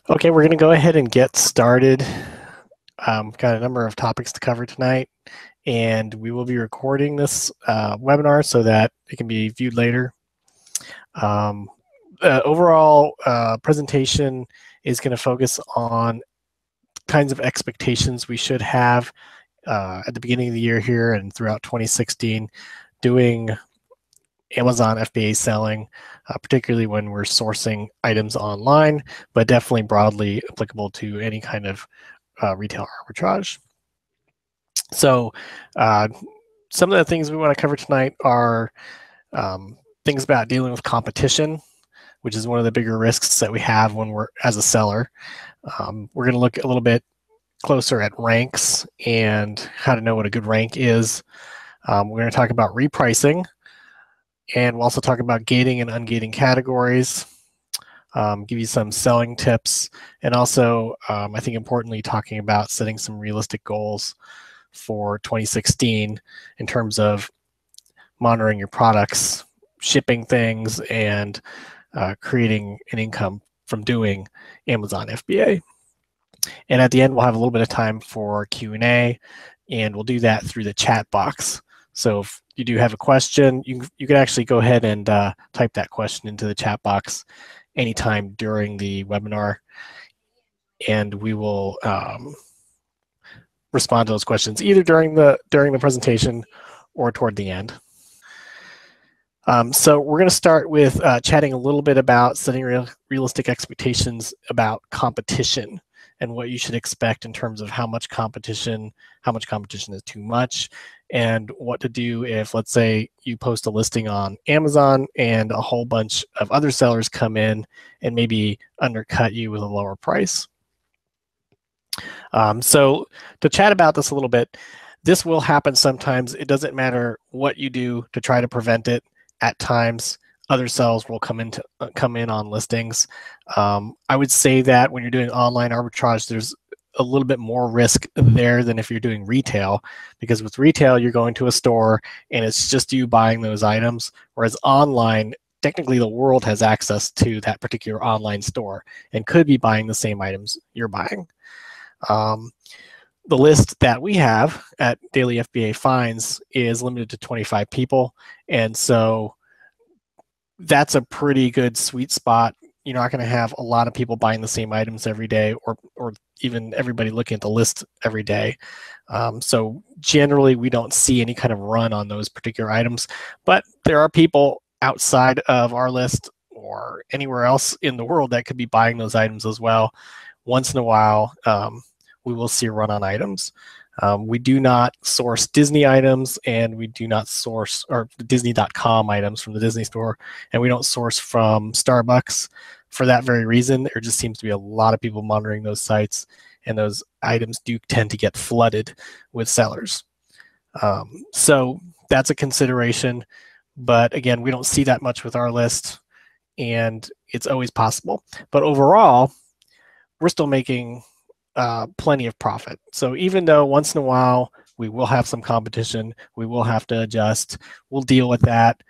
Okay, we're going to go ahead and get started. Got a number of topics to cover tonight, and we will be recording this webinar so that it can be viewed later. Overall presentation is going to focus on kinds of expectations we should have at the beginning of the year here and throughout 2016 doing Amazon FBA selling, particularly when we're sourcing items online, but definitely broadly applicable to any kind of retail arbitrage. So some of the things we want to cover tonight are things about dealing with competition, which is one of the bigger risks that we have when we're as a seller. We're going to look a little bit closer at ranks and how to know what a good rank is. We're going to talk about repricing, and we'll also talk about gating and ungating categories, give you some selling tips, and also, I think importantly, talking about setting some realistic goals for 2016 in terms of monitoring your products, shipping things, and creating an income from doing Amazon FBA. And at the end, we'll have a little bit of time for Q&A, and we'll do that through the chat box. So if you do have a question, you can actually go ahead and type that question into the chat box anytime during the webinar, and we will respond to those questions either during the presentation or toward the end. So we're going to start with chatting a little bit about setting realistic expectations about competition and what you should expect in terms of how much competition is too much, and what to do if, let's say, you post a listing on Amazon and a whole bunch of other sellers come in and maybe undercut you with a lower price. So to chat about this a little bit, this will happen sometimes. It doesn't matter what you do to try to prevent it. At times, other sellers will come in on listings. I would say that when you're doing online arbitrage, there's a little bit more risk there than if you're doing retail, because with retail, you're going to a store and it's just you buying those items, whereas online, technically the world has access to that particular online store and could be buying the same items you're buying. The list that we have at Daily FBA Finds is limited to 25 people. And so that's a pretty good sweet spot. You're not going to have a lot of people buying the same items every day, or even everybody looking at the list every day. So generally, we don't see any kind of run on those particular items. But there are people outside of our list or anywhere else in the world that could be buying those items as well. Once in a while, we will see a run on items. We do not source Disney items, and we do not source Disney.com items from the Disney store, and we don't source from Starbucks for that very reason. There just seems to be a lot of people monitoring those sites, and those items do tend to get flooded with sellers. So that's a consideration, but again, we don't see that much with our list, and it's always possible. But overall, we're still making plenty of profit. So even though once in a while we will have some competition, we will have to adjust, we'll deal with that.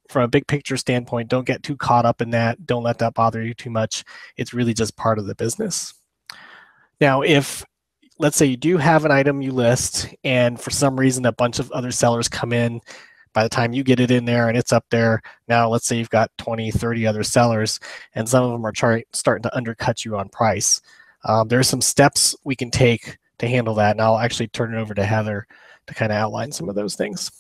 From a big picture standpoint, don't get too caught up in that. Don't let that bother you too much. It's really just part of the business. Now, if, let's say, you do have an item you list, and for some reason a bunch of other sellers come in, by the time you get it in there and it's up there, now let's say you've got 20, 30 other sellers, and some of them are starting to undercut you on price. There are some steps we can take to handle that, and I'll actually turn it over to Heather to kind of outline some of those things.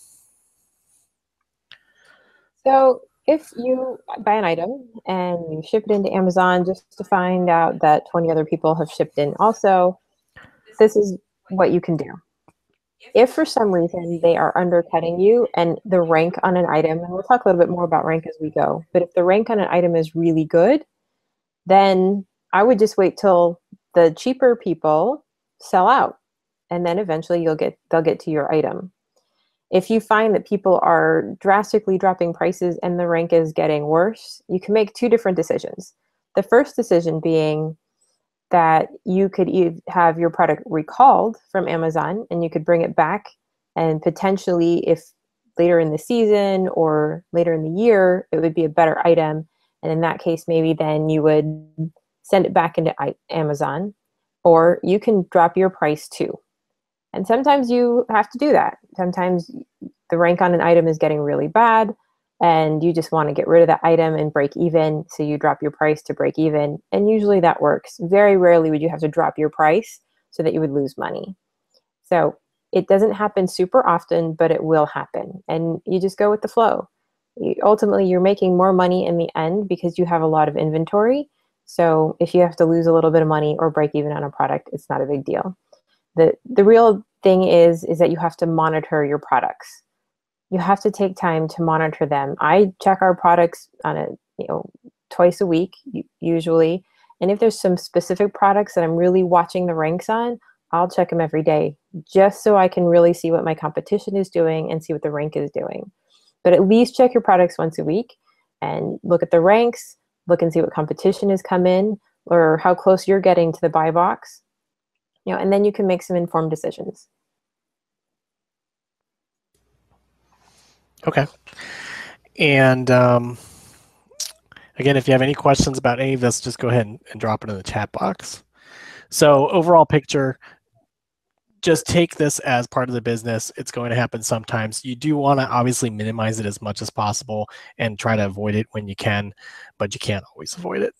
So if you buy an item and you ship it into Amazon just to find out that 20 other people have shipped in also, this is what you can do. If for some reason they are undercutting you and the rank on an item, and we'll talk a little bit more about rank as we go, but if the rank on an item is really good, then I would just wait till the cheaper people sell out, and then eventually they'll get to your item. If you find that people are drastically dropping prices and the rank is getting worse, you can make two different decisions. The first decision being that you could have your product recalled from Amazon and you could bring it back, and potentially if later in the season or later in the year, it would be a better item. And in that case, maybe then you would send it back into Amazon, or you can drop your price too. And sometimes you have to do that. Sometimes the rank on an item is getting really bad and you just want to get rid of that item and break even. So you drop your price to break even. And usually that works. Very rarely would you have to drop your price so that you would lose money. So it doesn't happen super often, but it will happen. And you just go with the flow. Ultimately, you're making more money in the end because you have a lot of inventory. So if you have to lose a little bit of money or break even on a product, it's not a big deal. The real thing is that you have to monitor your products. You have to take time to monitor them. I check our products on twice a week usually. And if there's some specific products that I'm really watching the ranks on, I'll check them every day just so I can really see what my competition is doing and see what the rank is doing. But at least check your products once a week and look at the ranks, look and see what competition has come in or how close you're getting to the buy box. And then you can make some informed decisions. Okay. And again, if you have any questions about any of this, just go ahead and drop it in the chat box. So overall picture, just take this as part of the business. It's going to happen sometimes. You do want to obviously minimize it as much as possible and try to avoid it when you can, but you can't always avoid it.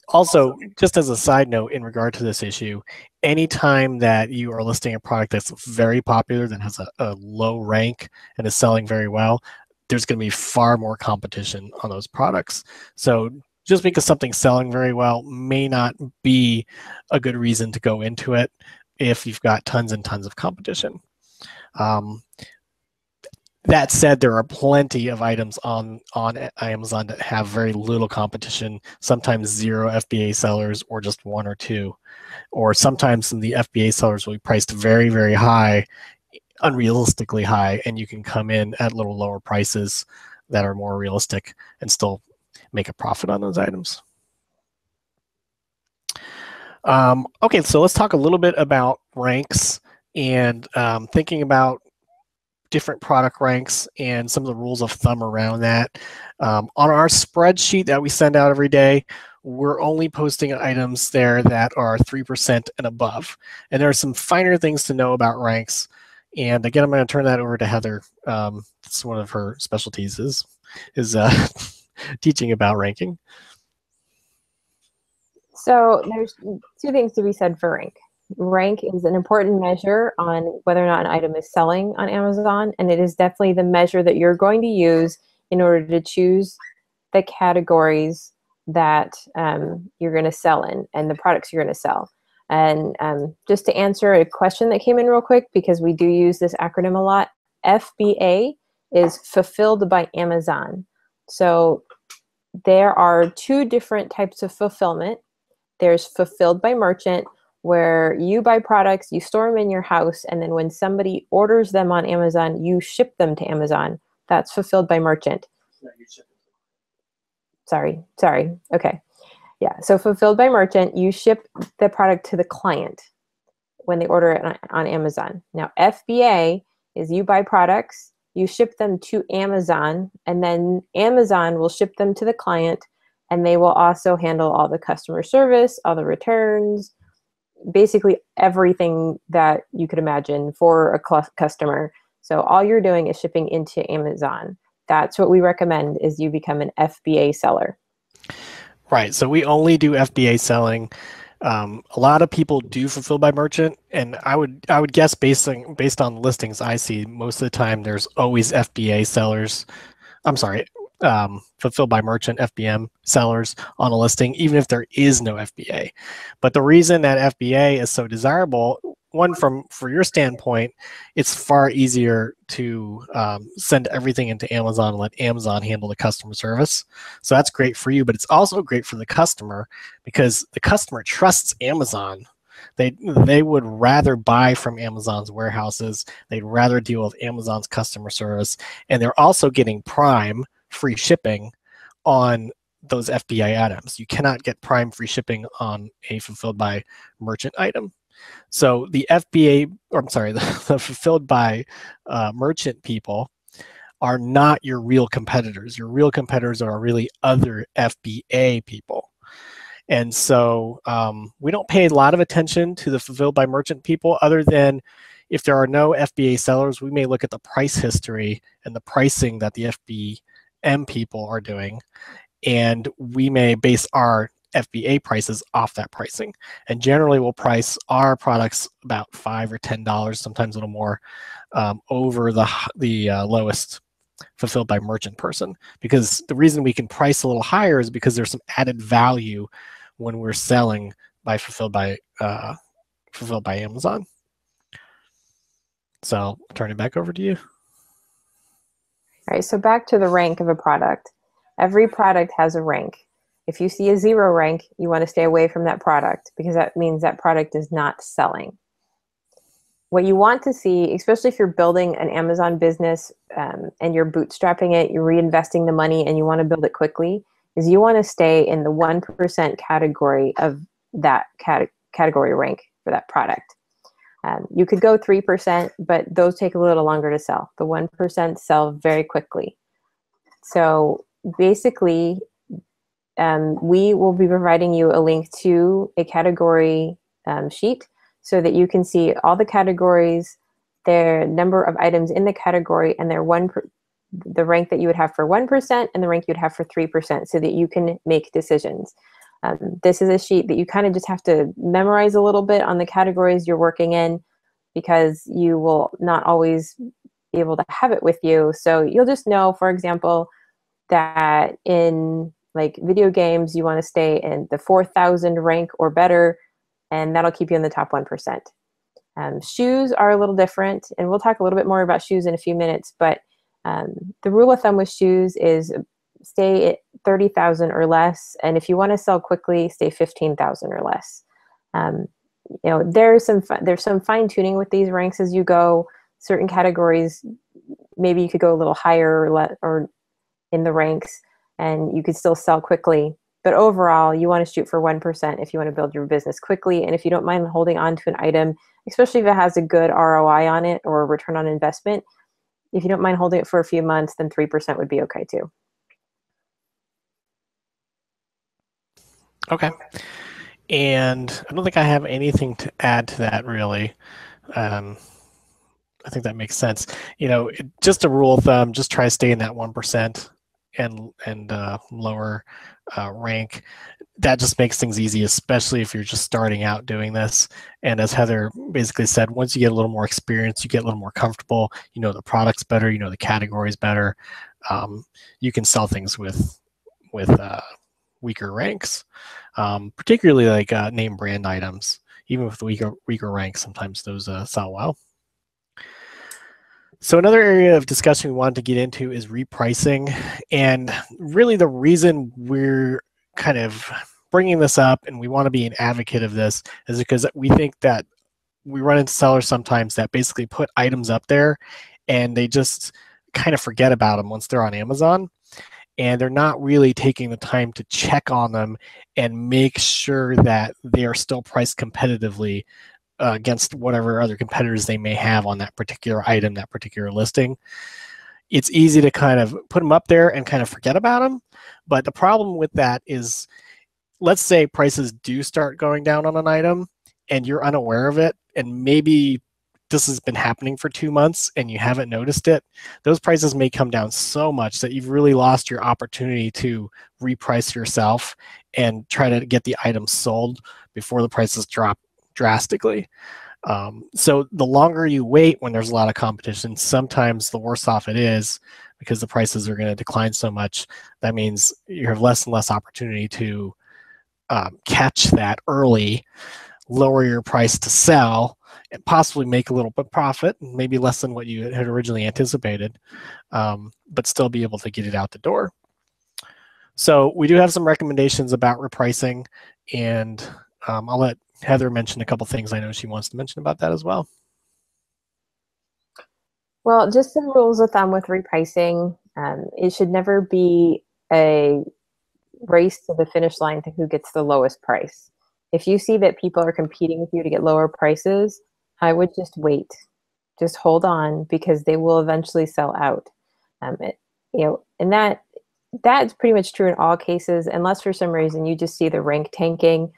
Also, just as a side note in regard to this issue, anytime that you are listing a product that's very popular, that has a low rank and is selling very well, there's going to be far more competition on those products. So just because something's selling very well may not be a good reason to go into it if you've got tons and tons of competition. That said, there are plenty of items on Amazon that have very little competition, sometimes 0 FBA sellers or just 1 or 2. Or sometimes the FBA sellers will be priced very, very high, unrealistically high, and you can come in at little lower prices that are more realistic and still make a profit on those items. Okay, so let's talk a little bit about ranks and thinking about different product ranks and some of the rules of thumb around that. On our spreadsheet that we send out every day, we're only posting items there that are 3% and above. And there are some finer things to know about ranks. And again, I'm going to turn that over to Heather. It's one of her specialties is teaching about ranking. So there's 2 things to be said for rank. Rank is an important measure on whether or not an item is selling on Amazon, and it is definitely the measure that you're going to use in order to choose the categories that you're going to sell in and the products you're going to sell. And just to answer a question that came in real quick, because we do use this acronym a lot, FBA is fulfilled by Amazon. So there are 2 different types of fulfillment. There's fulfilled by merchant, where you buy products, you store them in your house, and then when somebody orders them on Amazon, you ship them to Amazon. That's fulfilled by merchant. Sorry. Okay. Yeah, so fulfilled by merchant, you ship the product to the client when they order it on Amazon. Now, FBA is you buy products, you ship them to Amazon, and then Amazon will ship them to the client, and they will also handle all the customer service, all the returns, basically everything that you could imagine for a customer. So all you're doing is shipping into Amazon. That's what we recommend, is you become an FBA seller. Right. So we only do FBA selling. A lot of people do fulfill by merchant, and I would guess based on listings I see, most of the time there's always FBA sellers. I'm sorry, fulfilled by merchant FBM sellers on a listing, even if there is no FBA. But the reason that FBA is so desirable, one, for your standpoint, it's far easier to send everything into Amazon and let Amazon handle the customer service. So that's great for you, but it's also great for the customer because the customer trusts Amazon. They would rather buy from Amazon's warehouses. They'd rather deal with Amazon's customer service. And they're also getting Prime free shipping on those FBA items. You cannot get Prime free shipping on a fulfilled by merchant item. So the FBA, or I'm sorry, the fulfilled by merchant people are not your real competitors. Your real competitors are really other FBA people. And so we don't pay a lot of attention to the fulfilled by merchant people, other than if there are no FBA sellers, we may look at the price history and the pricing that the FBM people are doing, and we may base our FBA prices off that pricing. And generally we'll price our products about $5 or $10, sometimes a little more, over the lowest fulfilled by merchant person. Because the reason we can price a little higher is because there's some added value when we're selling by fulfilled by Amazon. So I'll turn it back over to you. All right, so back to the rank of a product. Every product has a rank. If you see a 0 rank, you want to stay away from that product, because that means that product is not selling. What you want to see, especially if you're building an Amazon business and you're bootstrapping it, you're reinvesting the money and you want to build it quickly, is you want to stay in the 1% category of that category rank for that product. You could go 3%, but those take a little longer to sell. The 1% sell very quickly. So basically, we will be providing you a link to a category sheet so that you can see all the categories, their number of items in the category, and the rank that you would have for 1% and the rank you'd have for 3%, so that you can make decisions. This is a sheet that you kind of just have to memorize a little bit on the categories you're working in, because you will not always be able to have it with you. So you'll just know, for example, that in like video games, you want to stay in the 4,000 rank or better, and that'll keep you in the top 1%. Shoes are a little different, and we'll talk a little bit more about shoes in a few minutes, but the rule of thumb with shoes is stay at 30,000 or less, and if you want to sell quickly, stay 15,000 or less. You know, there's some fine tuning with these ranks as you go. Certain categories, maybe you could go a little higher or in the ranks, and you could still sell quickly. But overall, you want to shoot for 1% if you want to build your business quickly, and if you don't mind holding on to an item, especially if it has a good ROI on it or return on investment. If you don't mind holding it for a few months, then 3% would be okay too. Okay. And I don't think I have anything to add to that, really. I think that makes sense. You know, just a rule of thumb, just try to stay in that 1% and lower rank. That just makes things easy, especially if you're just starting out doing this. And as Heather basically said, once you get a little more experience, you get a little more comfortable, you know the products better, you know the categories better, you can sell things with weaker ranks, particularly like name brand items. Even with weaker ranks, sometimes those sell well. So another area of discussion we wanted to get into is repricing. And really the reason we're kind of bringing this up and we want to be an advocate of this is because we think that we run into sellers sometimes that basically put items up there and they just kind of forget about them once they're on Amazon. And they're not really taking the time to check on them and make sure that they are still priced competitively against whatever other competitors they may have on that particular item, that particular listing. It's easy to kind of put them up there and kind of forget about them. But the problem with that is, let's say prices do start going down on an item and you're unaware of it, and maybe this has been happening for 2 months and you haven't noticed it. Those prices may come down so much that you've really lost your opportunity to reprice yourself and try to get the item sold before the prices drop drastically. So the longer you wait when there's a lot of competition, sometimes the worse off it is, because the prices are going to decline so much. That means you have less and less opportunity to catch that early, lower your price to sell, and possibly make a little bit profit, maybe less than what you had originally anticipated, but still be able to get it out the door. So we do have some recommendations about repricing, and I'll let Heather mention a couple things I know she wants to mention about that as well. Well, just some rules of thumb with repricing. It should never be a race to the finish line to who gets the lowest price. If you see that people are competing with you to get lower prices, I would just wait. Just hold on, because they will eventually sell out. You know, and that that's pretty much true in all cases, unless for some reason you just see the rank tanking.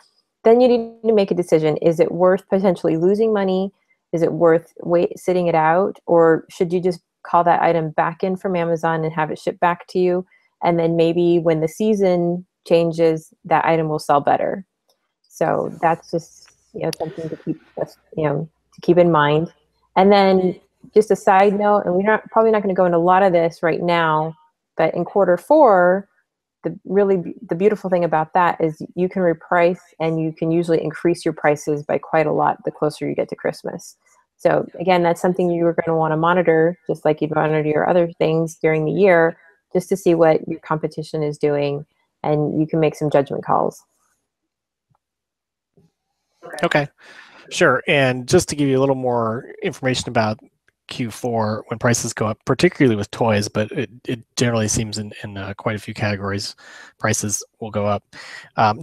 Then you need to make a decision. Is it worth potentially losing money? Is it worth sitting it out? Or should you just call that item back in from Amazon and have it shipped back to you? And then maybe when the season changes, that item will sell better. So that's just, something to keep, to keep in mind. And then just a side note, and we're probably not going to go into a lot of this right now, but in Q4, the beautiful thing about that is you can reprice, and you can usually increase your prices by quite a lot the closer you get to Christmas. So again, that's something you're going to want to monitor, just like you'd monitor your other things during the year, just to see what your competition is doing, and you can make some judgment calls. Okay, sure. And just to give you a little more information about Q4, when prices go up, particularly with toys, but it generally seems in quite a few categories, prices will go up.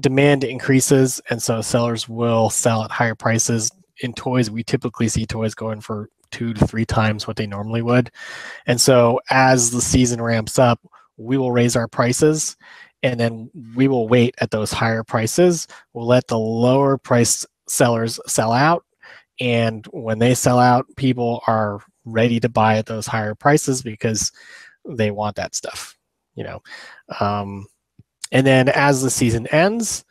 Demand increases, and so sellers will sell at higher prices. In toys, we typically see toys going for 2 to 3 times what they normally would. And so as the season ramps up, we will raise our prices, and then we will wait at those higher prices. We'll let the lower price sellers sell out, and when they sell out, people are ready to buy at those higher prices because they want that stuff, and then as the season ends,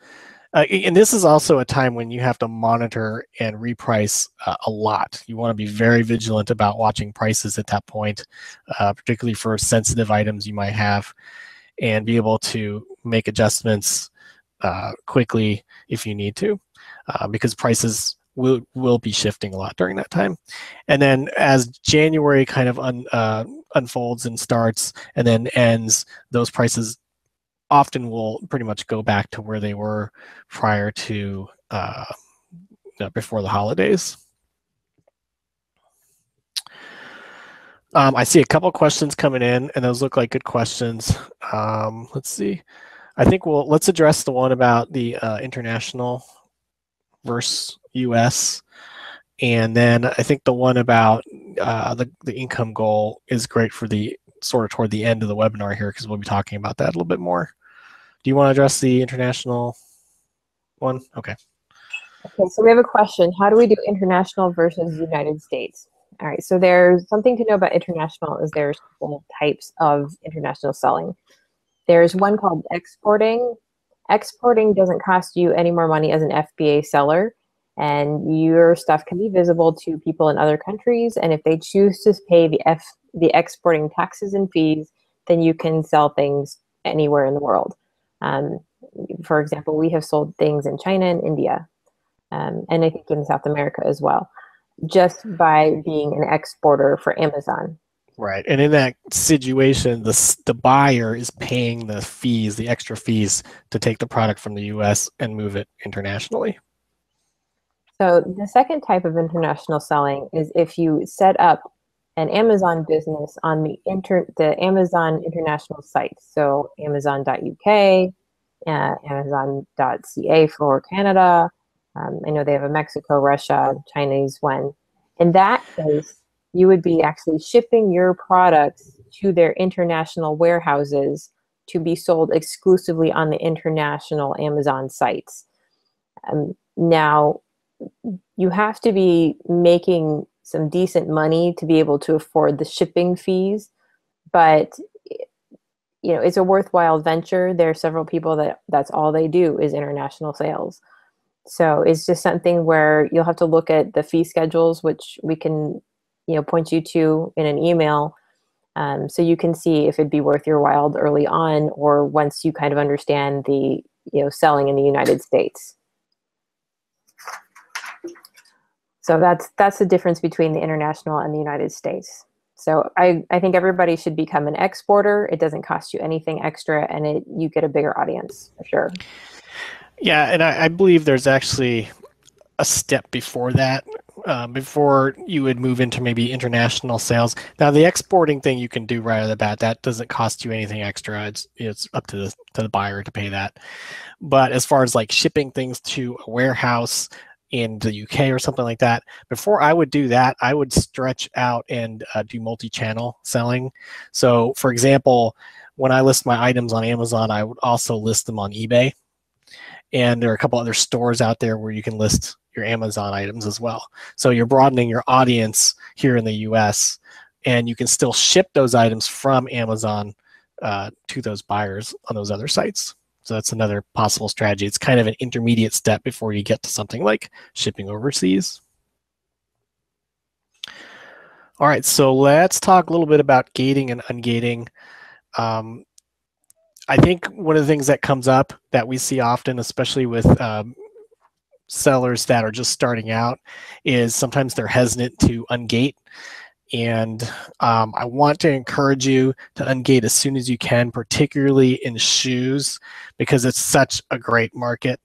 and this is also a time when you have to monitor and reprice a lot. You want to be very vigilant about watching prices at that point, particularly for sensitive items you might have, and be able to make adjustments quickly if you need to, because prices will be shifting a lot during that time. And then as January kind of unfolds and starts and then ends, those prices often will pretty much go back to where they were prior to before the holidays. I see a couple questions coming in, and those look like good questions. Let's see. I think let's address the one about the international versus US, and then I think the one about the income goal is great for the sort of toward the end of the webinar here, because we'll be talking about that a little bit more. Do you want to address the international one? Okay. Okay, so we have a question. How do we do international versus United States? All right, so there's something to know about international is there's multiple types of international selling. There's one called exporting. Exporting doesn't cost you any more money as an FBA seller, and your stuff can be visible to people in other countries, and if they choose to pay the exporting taxes and fees, then you can sell things anywhere in the world. For example, we have sold things in China and India, and I think in South America as well, just by being an exporter for Amazon. Right, and in that situation, the buyer is paying the fees, the extra fees, to take the product from the U.S. and move it internationally. So the second type of international selling is if you set up an Amazon business on the Amazon international sites. So Amazon.uk, Amazon.ca for Canada. I know they have a Mexico, Russia, Chinese one. In that case, you would be actually shipping your products to their international warehouses to be sold exclusively on the international Amazon sites. Now, you have to be making some decent money to be able to afford the shipping fees, but it's a worthwhile venture. There are several people that's all they do is international sales. So it's just something where you'll have to look at the fee schedules, which we can point you to in an email, so you can see if it'd be worth your while early on, or once you kind of understand the selling in the United States. So that's the difference between the international and the United States. So I think everybody should become an exporter. It doesn't cost you anything extra, and you get a bigger audience for sure. Yeah, and I believe there's actually a step before that, before you would move into maybe international sales. Now, the exporting thing you can do right off the bat. That doesn't cost you anything extra. It's up to the buyer to pay that. But as far as like shipping things to a warehouse, in the UK or something like that. Before I would do that, I would stretch out and do multi-channel selling. So for example, when I list my items on Amazon, I would also list them on eBay. And there are a couple other stores out there where you can list your Amazon items as well. So you're broadening your audience here in the US, and you can still ship those items from Amazon to those buyers on those other sites. So that's another possible strategy. It's kind of an intermediate step before you get to something like shipping overseas. All right, so let's talk a little bit about gating and ungating. I think one of the things that comes up that we see often, especially with sellers that are just starting out, is sometimes they're hesitant to ungate. And I want to encourage you to ungate as soon as you can, particularly in shoes, because it's such a great market.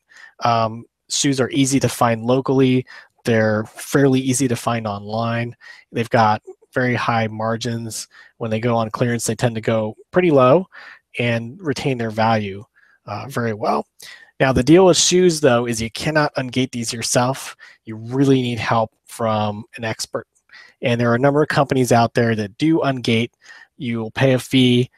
Shoes are easy to find locally. They're fairly easy to find online. They've got very high margins. When they go on clearance, they tend to go pretty low and retain their value very well. Now, the deal with shoes, though, is you cannot ungate these yourself. You really need help from an expert. And there are a number of companies out there that do ungate. You'll pay a fee.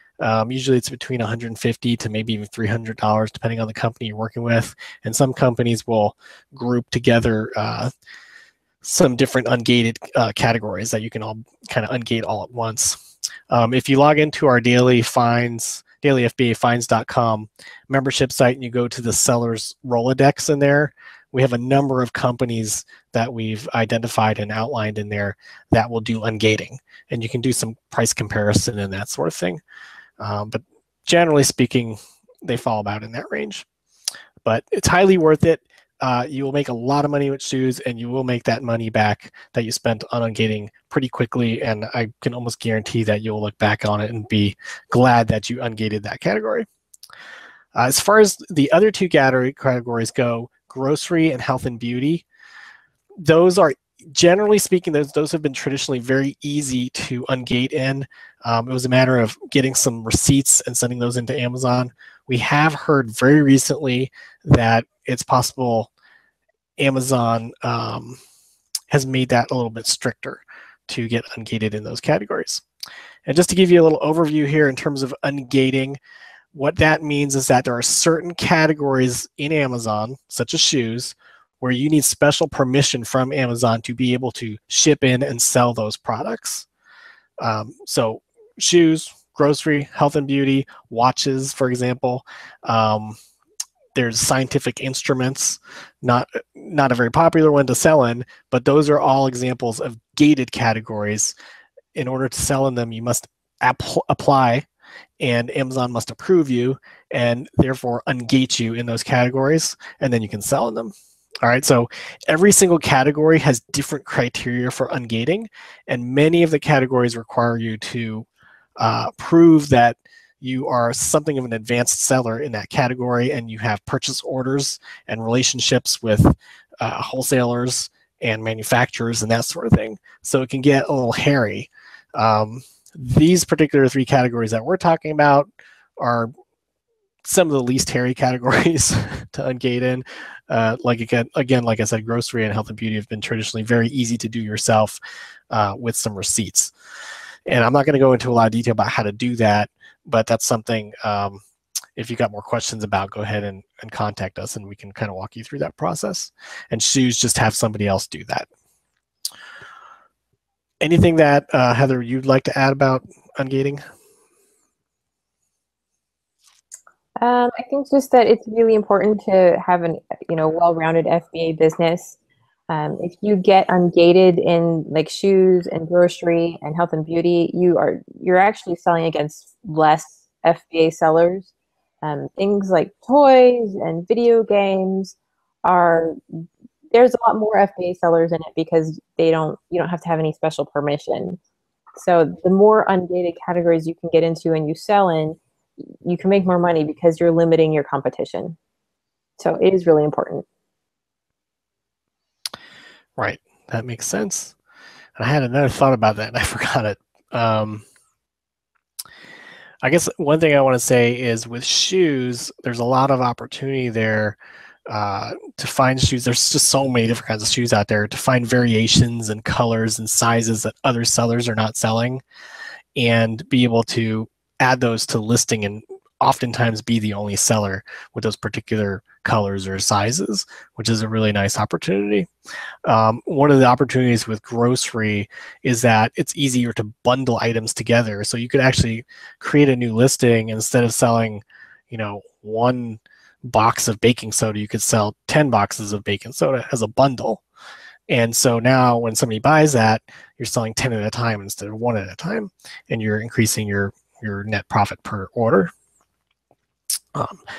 Usually it's between $150 to maybe even $300, depending on the company you're working with. And some companies will group together some different ungated categories that you can all kind of ungate all at once. If you log into our daily finds, dailyfbafines.com membership site, and you go to the seller's Rolodex in there, we have a number of companies that we've identified and outlined in there that will do ungating. And you can do some price comparison and that sort of thing. But generally speaking, they fall about in that range. But it's highly worth it. You will make a lot of money with shoes, and you will make that money back that you spent on ungating pretty quickly. And I can almost guarantee that you'll look back on it and be glad that you ungated that category. As far as the other two categories go, grocery and health and beauty, those are, generally speaking, those have been traditionally very easy to ungate in. It was a matter of getting some receipts and sending those into Amazon. We have heard very recently that it's possible Amazon has made that a little bit stricter to get ungated in those categories. And just to give you a little overview here in terms of ungating, what that means is that there are certain categories in Amazon, such as shoes, where you need special permission from Amazon to be able to ship in and sell those products. So shoes, grocery, health and beauty, watches, for example. There's scientific instruments, not a very popular one to sell in, but those are all examples of gated categories. In order to sell in them, you must apply, and Amazon must approve you, and therefore ungate you in those categories, and then you can sell in them. All right, so every single category has different criteria for ungating, and many of the categories require you to prove that you are something of an advanced seller in that category, and you have purchase orders and relationships with wholesalers and manufacturers and that sort of thing. So it can get a little hairy. These particular three categories that we're talking about are some of the least hairy categories to ungate in. Like I said, grocery and health and beauty have been traditionally very easy to do yourself with some receipts. And I'm not going to go into a lot of detail about how to do that, but that's something, if you got more questions about, go ahead and contact us, and we can kind of walk you through that process. And shoes, just have somebody else do that. Anything that, Heather, you'd like to add about ungating? I think just that it's really important to have an well-rounded FBA business. If you get ungated in like shoes and grocery and health and beauty, you're actually selling against less FBA sellers. Things like toys and video games there's a lot more FBA sellers in it because you don't have to have any special permission. So the more ungated categories you can get into and you sell in, you can make more money because you're limiting your competition. So it is really important. Right, that makes sense. And I had another thought about that and I forgot it. I guess one thing I want to say is with shoes, there's a lot of opportunity there to find shoes. There's just so many different kinds of shoes out there, to find variations and colors and sizes that other sellers are not selling, and be able to add those to listing and oftentimes be the only seller with those particular colors or sizes, which is a really nice opportunity. One of the opportunities with grocery is that it's easier to bundle items together. So you could actually create a new listing. Instead of selling, one box of baking soda, you could sell 10 boxes of baking soda as a bundle. And so now when somebody buys that, you're selling 10 at a time instead of 1 at a time, and you're increasing your net profit per order.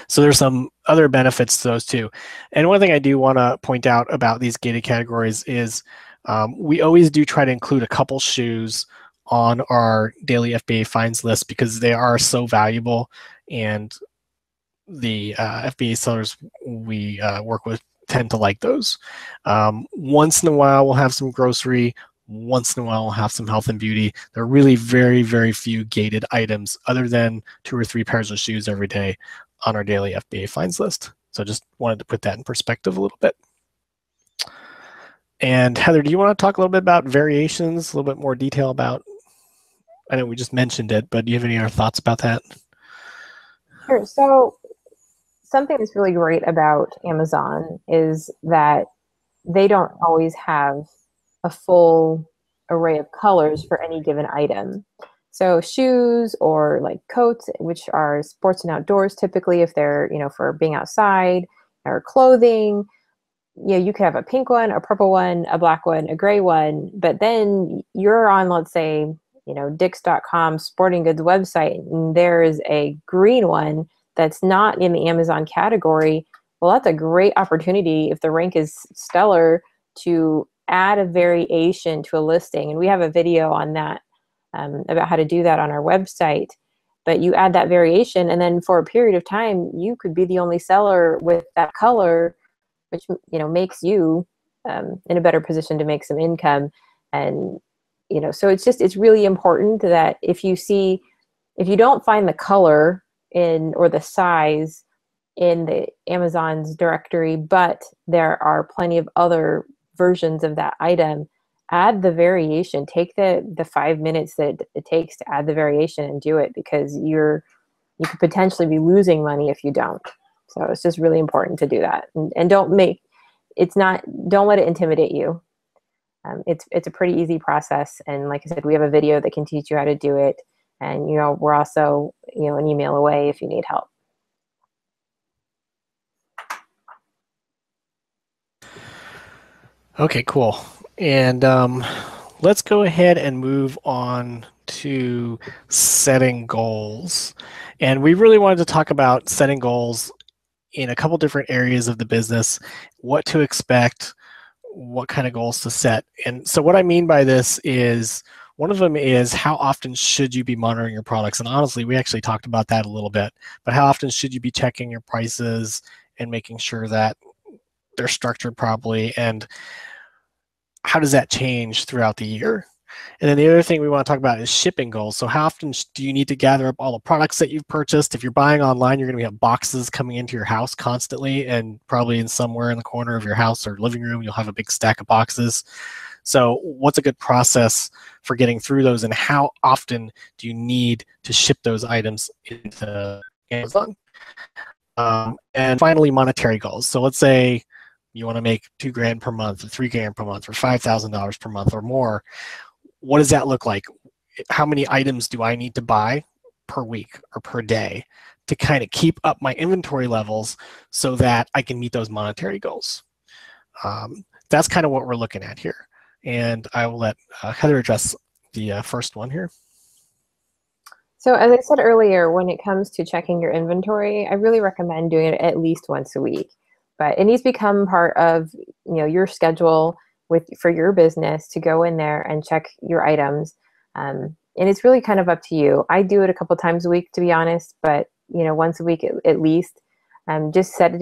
So there's some other benefits to those too. And one thing I do want to point out about these gated categories is we always do try to include a couple shoes on our daily FBA finds list, because they are so valuable, and the FBA sellers we work with tend to like those. Once in a while we'll have some grocery, once in a while we'll have some health and beauty. There are really very, very few gated items other than 2 or 3 pairs of shoes every day on our daily FBA finds list. So just wanted to put that in perspective a little bit. And Heather, do you want to talk a little bit about variations, a little bit more detail about, I know we just mentioned it, but do you have any other thoughts about that? Sure. So something that's really great about Amazon is that they don't always have a full array of colors for any given item. So shoes or like coats, which are sports and outdoors, typically if they're, for being outside, or clothing, you could have a pink one, a purple one, a black one, a gray one, but then you're on, let's say, Dix.com sporting goods website, and there is a green one that's not in the Amazon category. Well, that's a great opportunity, if the rank is stellar, to add a variation to a listing. And we have a video on that, about how to do that on our website. But you add that variation, and then for a period of time, you could be the only seller with that color, which makes you in a better position to make some income. And so it's really important that if you don't find the color or the size in the Amazon's directory, but there are plenty of other versions of that item, add the variation. Take the 5 minutes that it takes to add the variation and do it, because you could potentially be losing money if you don't. So it's just really important to do that, and don't let it intimidate you. It's a pretty easy process, and like I said, we have a video that can teach you how to do it, and we're also an email away if you need help. Okay, cool. And let's go ahead and move on to setting goals. And we really wanted to talk about setting goals in a couple different areas of the business, what to expect, what kind of goals to set. And so what I mean by this is, one of them is, how often should you be monitoring your products? And honestly, we actually talked about that a little bit, but how often should you be checking your prices and making sure that they're structured properly, and how does that change throughout the year? And then the other thing we want to talk about is shipping goals. So how often do you need to gather up all the products that you've purchased? If you're buying online, you're going to have boxes coming into your house constantly, and probably in somewhere in the corner of your house or living room, you'll have a big stack of boxes. So what's a good process for getting through those, and how often do you need to ship those items into Amazon? And finally, monetary goals. So let's say you want to make $2,000 per month, or $3,000 per month, or $5,000 per month or more. What does that look like? How many items do I need to buy per week or per day to kind of keep up my inventory levels so that I can meet those monetary goals? That's kind of what we're looking at here. And I will let Heather address the first one here. So as I said earlier, when it comes to checking your inventory, I really recommend doing it at least once a week. But it needs to become part of your schedule for your business to go in there and check your items. And it's really kind of up to you. I do it a couple times a week, to be honest, but once a week at least. Just set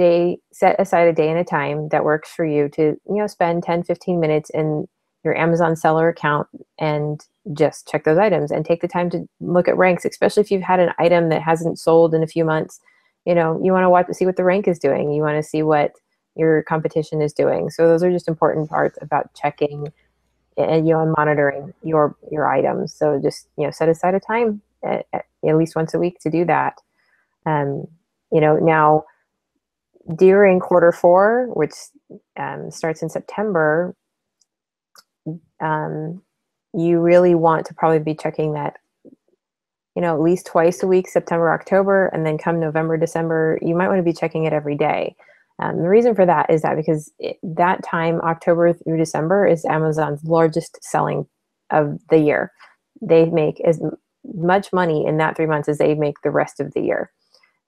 aside a day and a time that works for you to spend 10-15 minutes in your Amazon seller account and just check those items, and take the time to look at ranks, especially if you've had an item that hasn't sold in a few months. You want to see what the rank is doing. You want to see what your competition is doing. So those are just important parts about checking and, you know, and monitoring your items. So just, you know, set aside a time at least once a week to do that. You know, now during quarter 4, which starts in September, you really want to probably be checking that, you know, at least twice a week, September, October, and then come November, December, you might want to be checking it every day. The reason for that is that because that time, October through December, is Amazon's largest selling of the year. They make as much money in that 3 months as they make the rest of the year.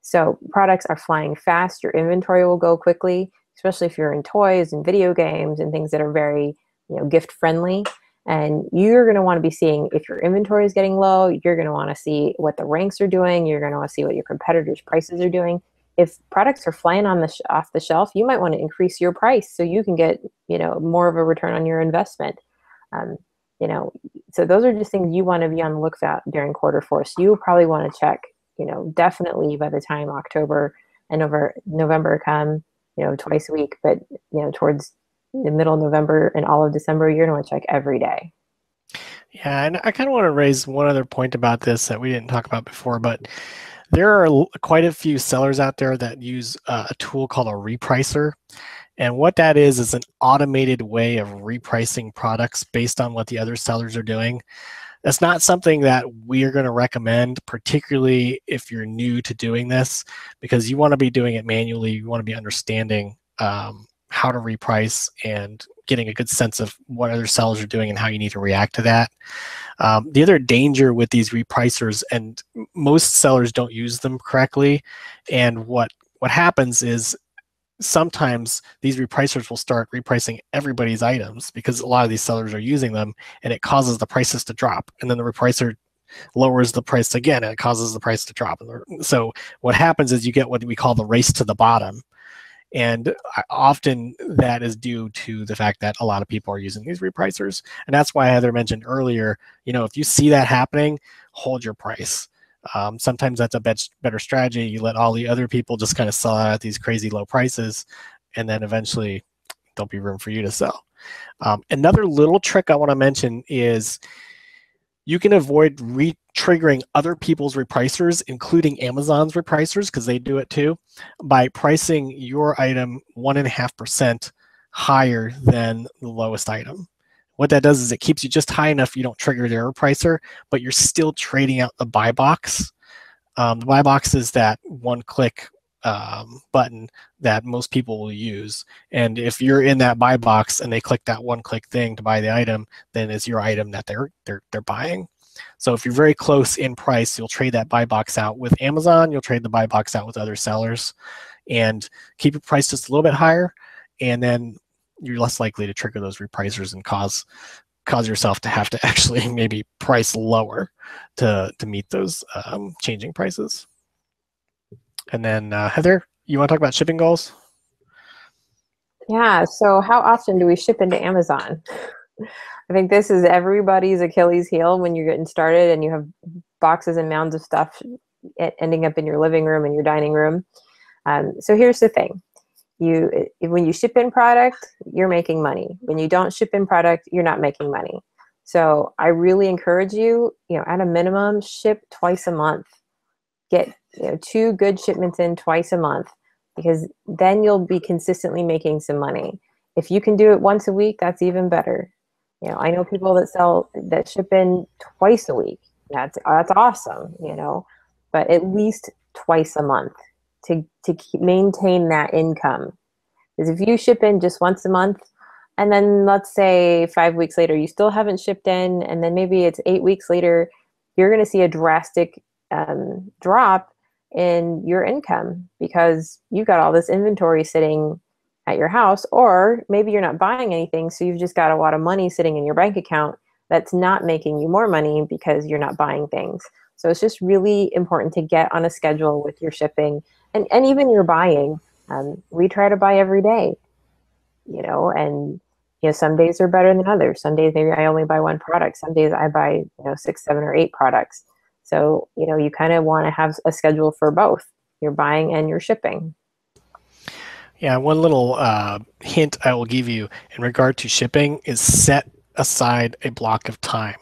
So products are flying fast. Your inventory will go quickly, especially if you're in toys and video games and things that are very, you know, gift friendly. And you're going to want to be seeing if your inventory is getting low. You're going to want to see what the ranks are doing. You're going to want to see what your competitors' prices are doing. If products are flying on the off the shelf, you might want to increase your price so you can get, you know, more of a return on your investment. You know, so those are just things you want to be on the lookout during quarter 4. So you probably want to check, you know, definitely by the time October and November come, you know, twice a week, but, you know, towards the middle of November and all of December, you're going to want to check every day. Yeah, and I kind of want to raise one other point about this that we didn't talk about before, but there are quite a few sellers out there that use a tool called a repricer. And what that is an automated way of repricing products based on what the other sellers are doing. That's not something that we are going to recommend, particularly if you're new to doing this, because you want to be doing it manually. You want to be understanding how to reprice and getting a good sense of what other sellers are doing and how you need to react to that. The other danger with these repricers, and most sellers don't use them correctly, and what happens is sometimes these repricers will start repricing everybody's items because a lot of these sellers are using them, and it causes the prices to drop. And then the repricer lowers the price again, and it causes the price to drop. So what happens is you get what we call the race to the bottom. And often that is due to the fact that a lot of people are using these repricers. And that's why Heather mentioned earlier, you know, if you see that happening, hold your price. Sometimes that's a better strategy. You let all the other people just kind of sell out at these crazy low prices, and then eventually there'll be room for you to sell. Another little trick I want to mention is you can avoid triggering other people's repricers, including Amazon's repricers, because they do it too, by pricing your item 1.5% higher than the lowest item. What that does is it keeps you just high enough you don't trigger their repricer, but you're still trading out the buy box. The buy box is that one-click button that most people will use. And if you're in that buy box and they click that one-click thing to buy the item, then it's your item that they're buying. So if you're very close in price, you'll trade that buy box out with Amazon. You'll trade the buy box out with other sellers, and keep your price just a little bit higher, and then you're less likely to trigger those repricers and cause yourself to have to actually maybe price lower to meet those changing prices. And then Heather, you want to talk about shipping goals? Yeah, so how often do we ship into Amazon? I think this is everybody's Achilles heel when you're getting started and you have boxes and mounds of stuff ending up in your living room and your dining room. So here's the thing. When you ship in product, you're making money. When you don't ship in product, you're not making money. So I really encourage you, at a minimum, ship twice a month. Get 2 good shipments in twice a month, because then you'll be consistently making some money. If you can do it once a week, that's even better. I know people that ship in twice a week. That's awesome, but at least twice a month to maintain that income. Because if you ship in just once a month, and then let's say 5 weeks later, you still haven't shipped in, and then maybe it's 8 weeks later, you're going to see a drastic drop in your income because you've got all this inventory sitting at your house, or maybe you're not buying anything, so you've just got a lot of money sitting in your bank account that's not making you more money because you're not buying things. So it's just really important to get on a schedule with your shipping and even your buying. We try to buy every day, and some days are better than others. Some days maybe I only buy 1 product. Some days I buy 6, 7, or 8 products. So you kind of want to have a schedule for both your buying and your shipping. Yeah, one little hint I will give you in regard to shipping is set aside a block of time.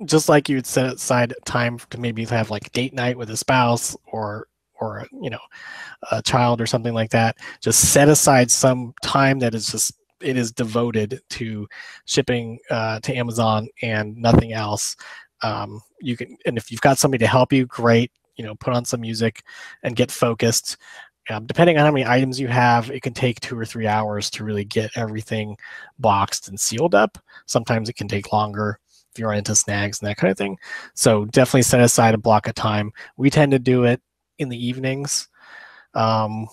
Just like you would set aside time to maybe have like date night with a spouse or a child or something like that. Just set aside some time that is just it is devoted to shipping to Amazon and nothing else. You can, and if you've got somebody to help you, great. Put on some music and get focused. Depending on how many items you have, it can take 2 or 3 hours to really get everything boxed and sealed up. Sometimes it can take longer if you run into snags and that kind of thing. So definitely set aside a block of time. We tend to do it in the evenings. And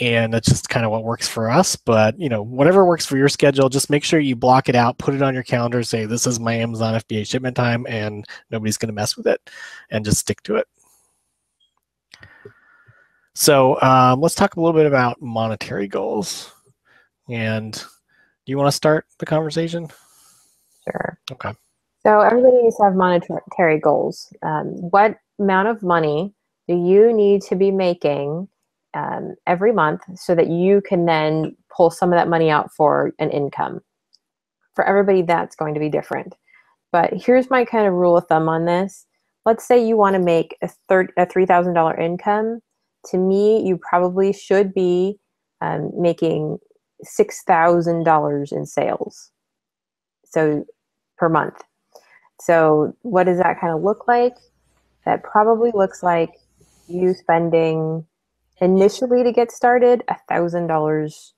that's just kind of what works for us. But whatever works for your schedule, just make sure you block it out, put it on your calendar, say this is my Amazon FBA shipment time, and nobody's going to mess with it, and just stick to it. So let's talk a little bit about monetary goals. And do you want to start the conversation? Sure. Okay. So everybody needs to have monetary goals. What amount of money do you need to be making every month so that you can then pull some of that money out for an income? For everybody, that's going to be different. But here's my kind of rule of thumb on this. Let's say you want to make a $3,000 income. To me, you probably should be making $6,000 in sales. So per month. So what does that kind of look like? That probably looks like you spending initially to get started $1,000.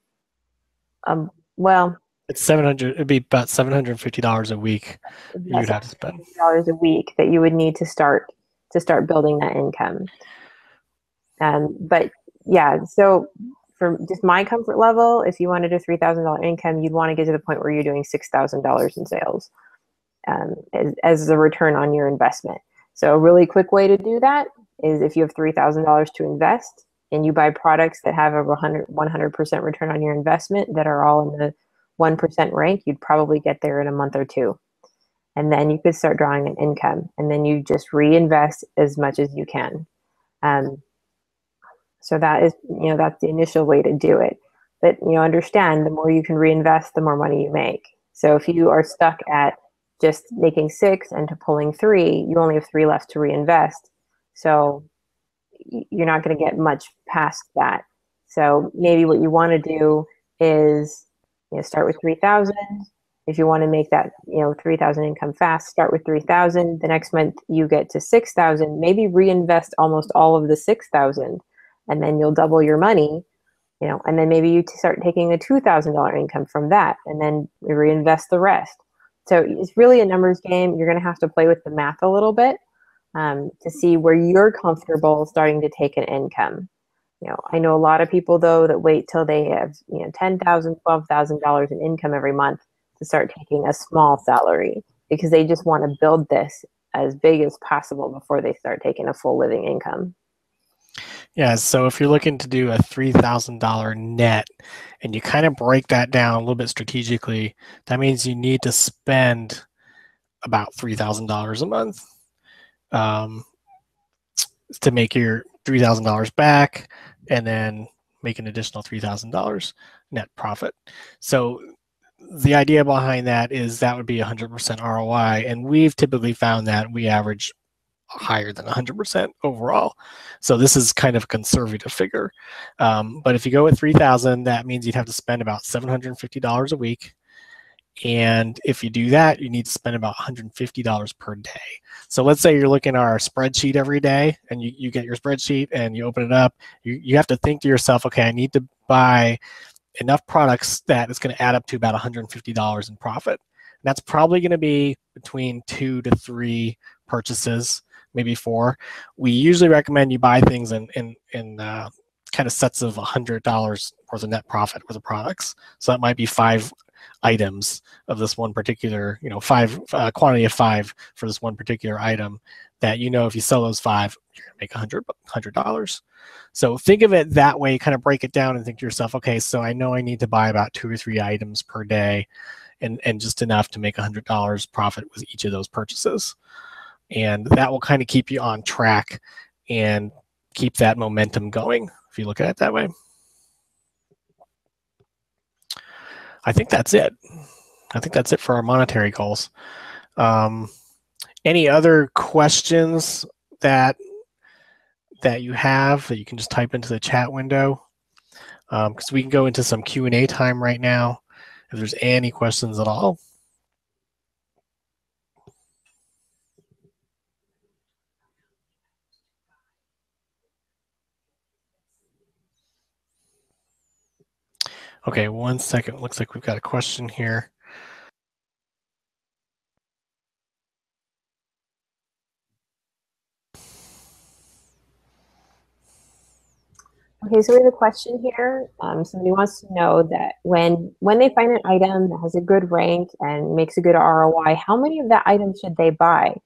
Well, it's 700. It'd be about $750 a week. You'd have to spend $750 a week that you would need to start building that income. But yeah, so for just my comfort level, if you wanted a $3,000 income, you'd want to get to the point where you're doing $6,000 in sales as a return on your investment. So a really quick way to do that is if you have $3,000 to invest and you buy products that have a 100% return on your investment that are all in the 1% rank, you'd probably get there in a month or two. And then you could start drawing an income, and then you just reinvest as much as you can. So that is, that's the initial way to do it. But, understand the more you can reinvest, the more money you make. So if you are stuck at just making 6 and to pulling 3, you only have 3 left to reinvest. So you're not going to get much past that. So maybe what you want to do is, start with 3,000. If you want to make that, 3,000 income fast, start with 3,000. The next month you get to 6,000, maybe reinvest almost all of the 6,000, and then you'll double your money, and then maybe you start taking a $2,000 income from that, and then you reinvest the rest. So it's really a numbers game. You're going to have to play with the math a little bit to see where you're comfortable starting to take an income. I know a lot of people, though, that wait till they have, $10,000, $12,000 in income every month to start taking a small salary because they just want to build this as big as possible before they start taking a full living income. Yeah, so if you're looking to do a $3,000 net and you kind of break that down a little bit strategically, that means you need to spend about $3,000 a month to make your $3,000 back and then make an additional $3,000 net profit. So the idea behind that is that would be 100% ROI, and we've typically found that we average higher than 100% overall. So this is kind of a conservative figure. But if you go with 3,000, that means you'd have to spend about $750 a week. And if you do that, you need to spend about $150 per day. So let's say you're looking at our spreadsheet every day and you get your spreadsheet and you open it up. You have to think to yourself, okay, I need to buy enough products that it's going to add up to about $150 in profit. And that's probably going to be between 2 to 3 purchases, maybe 4. We usually recommend you buy things in kind of sets of $100 worth of net profit worth of products. So that might be 5 items of this one particular, quantity of 5 for this one particular item that, if you sell those 5, you're going to make $100. So think of it that way, kind of break it down and think to yourself, okay, so I know I need to buy about 2 or 3 items per day and just enough to make $100 profit with each of those purchases. And that will kind of keep you on track and keep that momentum going if you look at it that way. I think that's it. I think that's it for our monetary goals. Any other questions that you have that you can just type into the chat window? Because we can go into some Q&A time right now if there's any questions at all. Okay, 1 second. Looks like we've got a question here. Okay, so we have a question here. Somebody wants to know that when they find an item that has a good rank and makes a good ROI, how many of that item should they buy?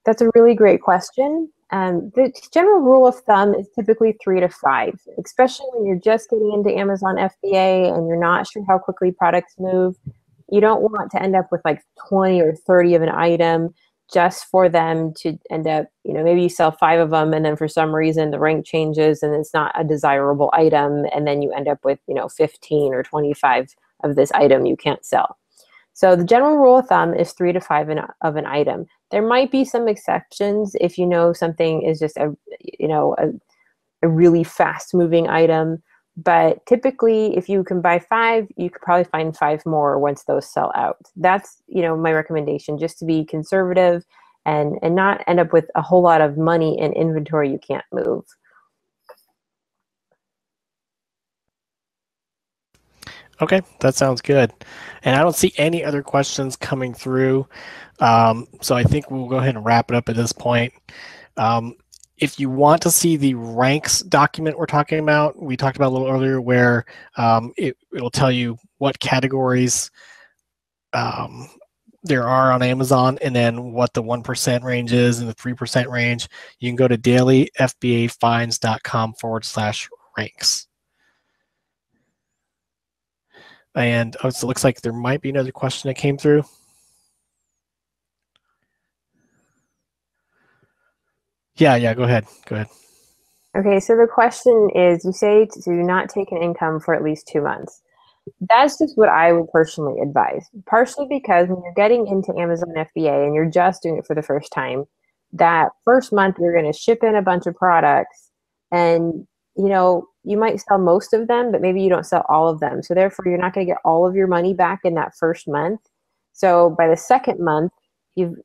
That's a really great question. The general rule of thumb is typically 3 to 5, especially when you're just getting into Amazon FBA and you're not sure how quickly products move. You don't want to end up with like 20 or 30 of an item just for them to end up, maybe you sell 5 of them and then for some reason the rank changes and it's not a desirable item. And then you end up with, 15 or 25 of this item you can't sell. So the general rule of thumb is 3 to 5 of an item. There might be some exceptions if something is just a really fast moving item. But typically, if you can buy 5, you could probably find 5 more once those sell out. That's, my recommendation, just to be conservative and not end up with a whole lot of money in inventory you can't move. Okay, that sounds good. And I don't see any other questions coming through. So I think we'll go ahead and wrap it up at this point. If you want to see the ranks document we're talking about, we talked about a little earlier where it'll tell you what categories there are on Amazon and then what the 1% range is and the 3% range. You can go to dailyfbafines.com/ranks. And so it looks like there might be another question that came through. Yeah, go ahead. Okay, so the question is, you say to not take an income for at least 2 months. That's just what I would personally advise, partially because when you're getting into Amazon FBA and you're just doing it for the first time, that first month you're going to ship in a bunch of products and you might sell most of them, but maybe you don't sell all of them. So therefore you're not going to get all of your money back in that first month. So by the second month, you've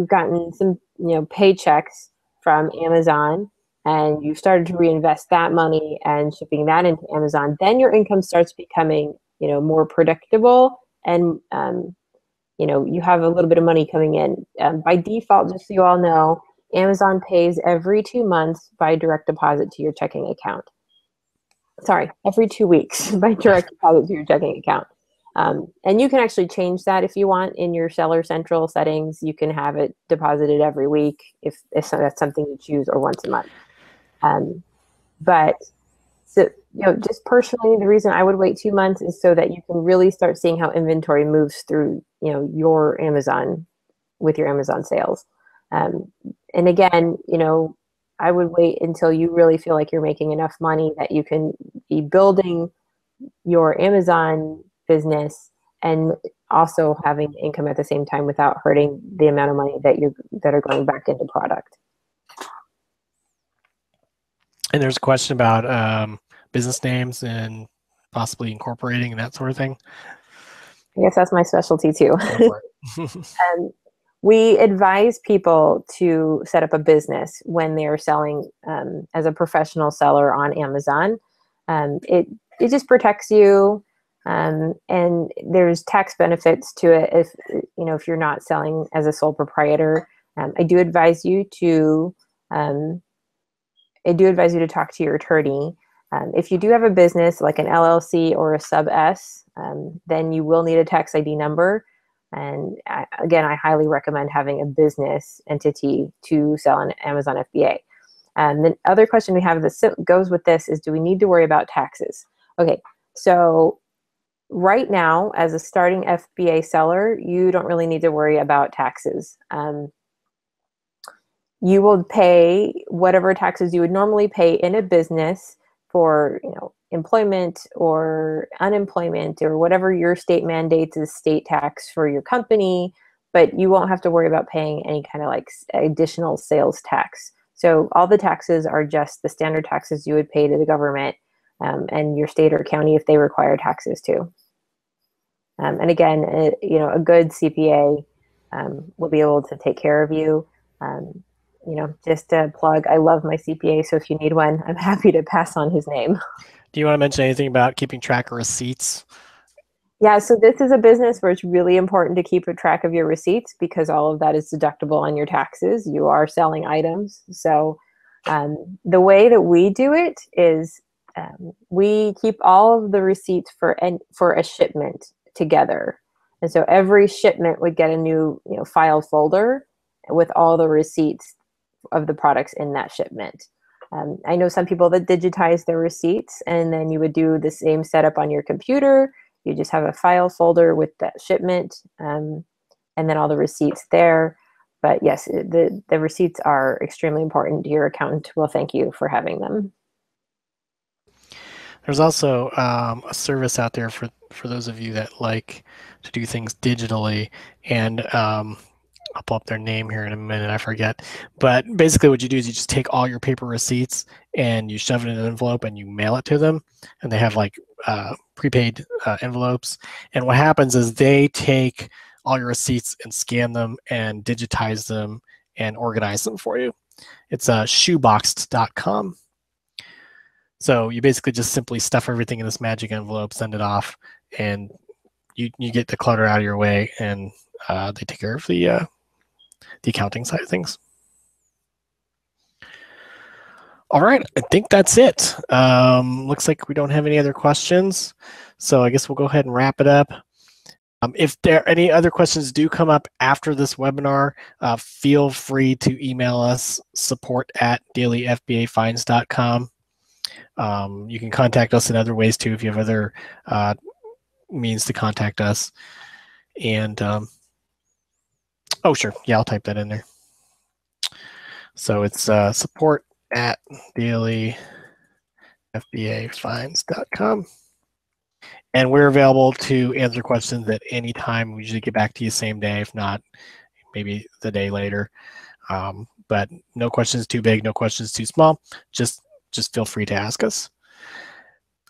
gotten some paychecks from Amazon and you started to reinvest that money and shipping that into Amazon, then your income starts becoming, more predictable and, you have a little bit of money coming in. By default, just so you all know, Amazon pays every 2 months by direct deposit to your checking account. Sorry, every 2 weeks by direct deposit to your checking account. And you can actually change that if you want in your Seller Central settings. You can have it deposited every week if that's something you choose, or once a month. But so, just personally, the reason I would wait 2 months is so that you can really start seeing how inventory moves through, your Amazon with your Amazon sales. And again, I would wait until you really feel like you're making enough money that you can be building your Amazon business and also having income at the same time without hurting the amount of money that are going back into product. And there's a question about business names and possibly incorporating and that sort of thing. I guess that's my specialty too. We advise people to set up a business when they're selling as a professional seller on Amazon. It just protects you, and there's tax benefits to it if you're not selling as a sole proprietor. I do advise you to talk to your attorney. If you do have a business like an LLC or a sub S, then you will need a tax ID number. And again, I highly recommend having a business entity to sell on Amazon FBA. And the other question we have that goes with this is, do we need to worry about taxes? Okay, so right now, as a starting FBA seller, you don't really need to worry about taxes. You will pay whatever taxes you would normally pay in a business for employment or unemployment or whatever your state mandates is state tax for your company, but you won't have to worry about paying any kind of like additional sales tax. So all the taxes are just the standard taxes you would pay to the government, and your state or county if they require taxes too. And again, a good CPA will be able to take care of you. Just a plug, I love my CPA, so if you need one, I'm happy to pass on his name. Do you want to mention anything about keeping track of receipts? Yeah, so this is a business where it's really important to keep a track of your receipts because all of that is deductible on your taxes. You are selling items. So the way that we do it is we keep all of the receipts for a shipment together. And so every shipment would get a new file folder with all the receipts of the products in that shipment. I know some people that digitize their receipts, and then you would do the same setup on your computer. You just have a file folder with that shipment, and then all the receipts there. But yes, the receipts are extremely important. Your accountant will thank you for having them. There's also a service out there for those of you that like to do things digitally, and I'll pull up their name here in a minute, I forget. But basically what you do is you just take all your paper receipts and you shove it in an envelope and you mail it to them. And they have like prepaid envelopes. And what happens is they take all your receipts and scan them and digitize them and organize them for you. It's shoeboxed.com. So you basically just simply stuff everything in this magic envelope, send it off, and you get the clutter out of your way, and they take care of the accounting side of things. All right, I think that's it. Looks like we don't have any other questions, so I guess we'll go ahead and wrap it up. If there any other questions do come up after this webinar, feel free to email us, support@dailyfbafines.com. You can contact us in other ways too if you have other means to contact us. And oh, sure. Yeah, I'll type that in there. So it's support@dailyfbafines.com. And we're available to answer questions at any time. We usually get back to you same day, if not, maybe the day later. But no questions too big, no questions too small. Just feel free to ask us.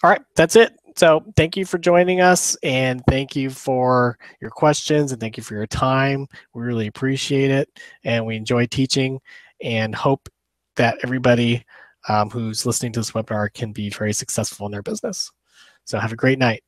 All right, that's it. So thank you for joining us, and thank you for your questions, and thank you for your time. We really appreciate it, and we enjoy teaching, and hope that everybody who's listening to this webinar can be very successful in their business. So have a great night.